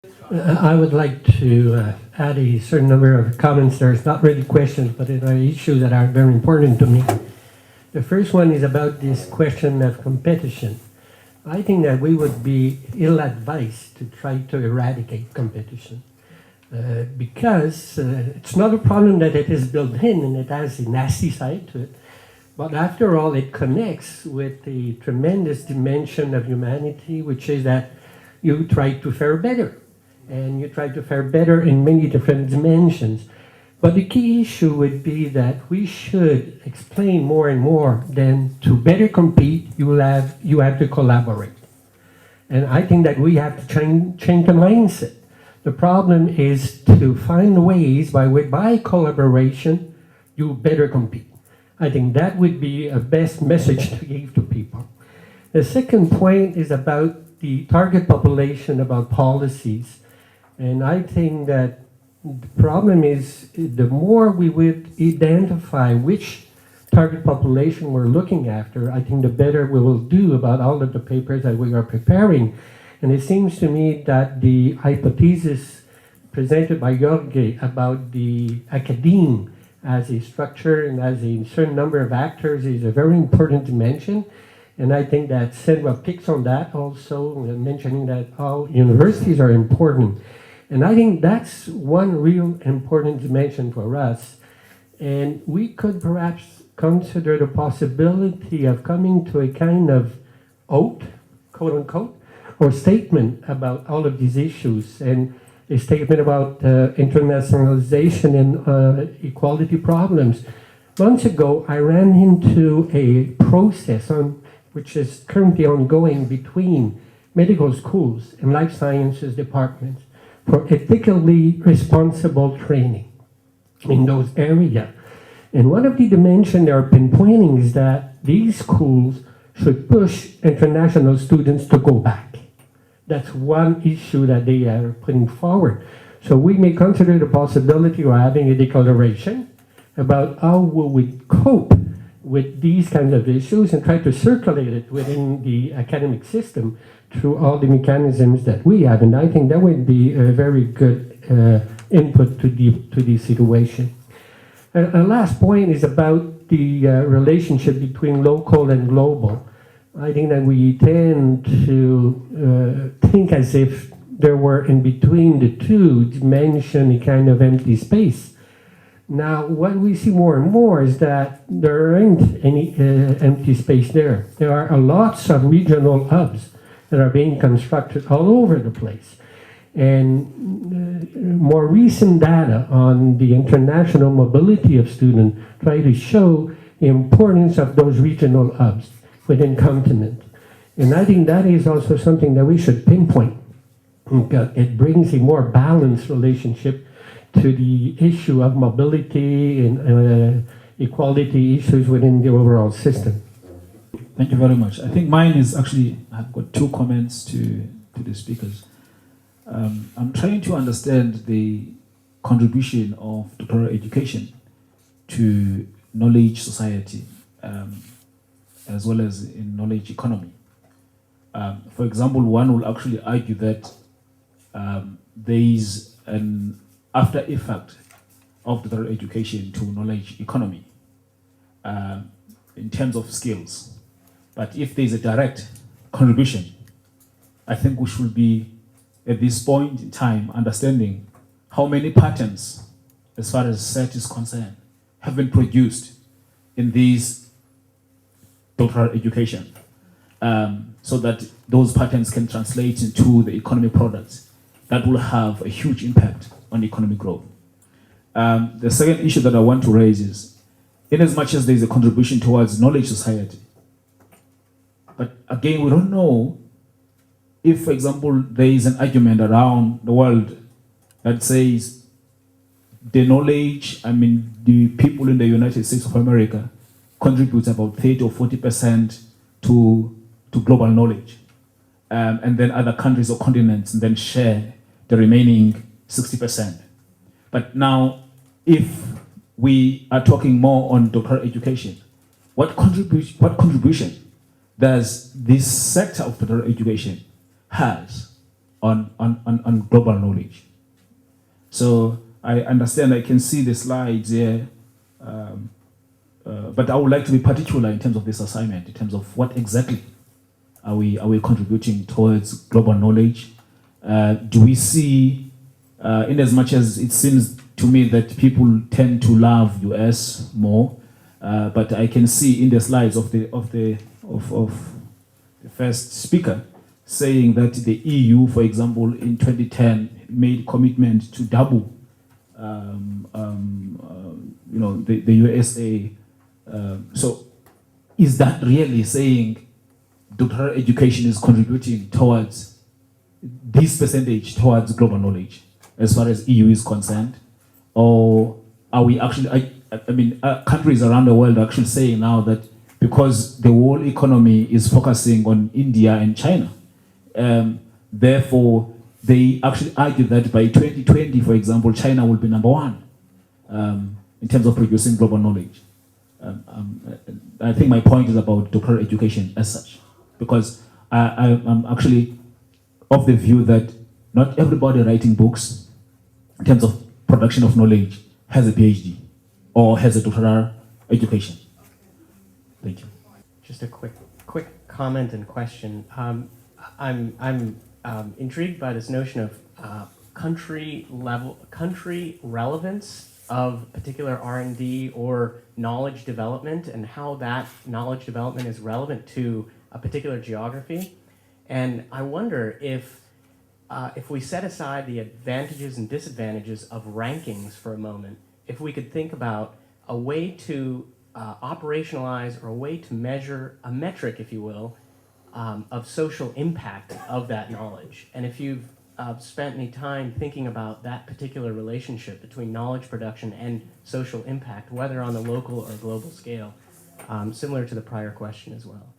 I would like to add a certain number of comments. There's not really questions, but there are issues that are very important to me. The first one is about this question of competition. I think that we would be ill-advised to try to eradicate competition because it's not a problem that it is built in and it has a nasty side to it. But after all, it connects with the tremendous dimension of humanity, which is that you try to fare better. And you try to fare better in many different dimensions. But the key issue would be that we should explain more and more than to better compete, you have to collaborate. And I think that we have to change the mindset. The problem is to find ways by collaboration, you better compete. I think that would be a best message to give to people. The second point is about the target population, about policies. And I think that the problem is the more we would identify which target population we're looking after, I think the better we will do about all of the papers that we are preparing. And it seems to me that the hypothesis presented by Jorge about the academe as a structure and as a certain number of actors is a very important dimension. And I think that Senra picks on that also, mentioning that all universities are important. And I think that's one real important dimension for us. And we could perhaps consider the possibility of coming to a kind of oath, quote unquote, or statement about all of these issues, and a statement about internationalization and equality problems. Months ago, I ran into a process which is currently ongoing between medical schools and life sciences departments for ethically responsible training in those areas. And one of the dimensions they are pinpointing is that these schools should push international students to go back. That's one issue that they are putting forward. So we may consider the possibility of having a declaration about how will we cope with these kinds of issues and try to circulate it within the academic system through all the mechanisms that we have. And I think that would be a very good input to the situation. A last point is about the relationship between local and global. I think that we tend to think as if there were in between the two dimension a kind of empty space. Now, what we see more and more is that there aren't any empty space there. There are lots of regional hubs that are being constructed all over the place. And more recent data on the international mobility of students try to show the importance of those regional hubs within continent. And I think that is also something that we should pinpoint. It brings a more balanced relationship to the issue of mobility and equality issues within the overall system. Thank you very much. I think mine is actually, I've got two comments to the speakers. I'm trying to understand the contribution of doctoral education to knowledge society, as well as in knowledge economy. For example, one will actually argue that there is an after effect of doctoral education to knowledge economy in terms of skills. But if there is a direct contribution, I think we should be, at this point in time, understanding how many patents, as far as SET is concerned, have been produced in these doctoral education, so that those patents can translate into the economic products that will have a huge impact on economic growth. The second issue that I want to raise is, in as much as there is a contribution towards knowledge society, but again, we don't know if, for example, there is an argument around the world that says the knowledge, the people in the United States of America contributes about 30 or 40% to global knowledge. And then other countries or continents then share the remaining 60%. But now, if we are talking more on doctoral education, what contribution does this sector of doctoral education has on global knowledge. So I understand, I can see the slides here, but I would like to be particular in terms of this assignment, in terms of what exactly are we contributing towards global knowledge? Do we see, in as much as it seems to me that people tend to love US more, but I can see in the slides of the first speaker saying that the EU, for example, in 2010 made commitment to double, the USA. So, is that really saying doctoral education is contributing towards this percentage towards global knowledge as far as EU is concerned? Or are we actually, countries around the world are actually saying now that because the world economy is focusing on India and China, therefore they actually argue that by 2020, for example, China will be number one in terms of producing global knowledge. I think my point is about doctoral education as such, because I'm actually of the view that not everybody writing books in terms of production of knowledge has a PhD or has a doctoral education. Thank you. Just a quick comment and question. I'm intrigued by this notion of country relevance of particular R&D or knowledge development, and how that knowledge development is relevant to a particular geography. And I wonder if we set aside the advantages and disadvantages of rankings for a moment, if we could think about a way to operationalize, or a way to measure a metric, if you will, of social impact of that knowledge. And if you've spent any time thinking about that particular relationship between knowledge production and social impact, whether on the local or global scale, similar to the prior question as well.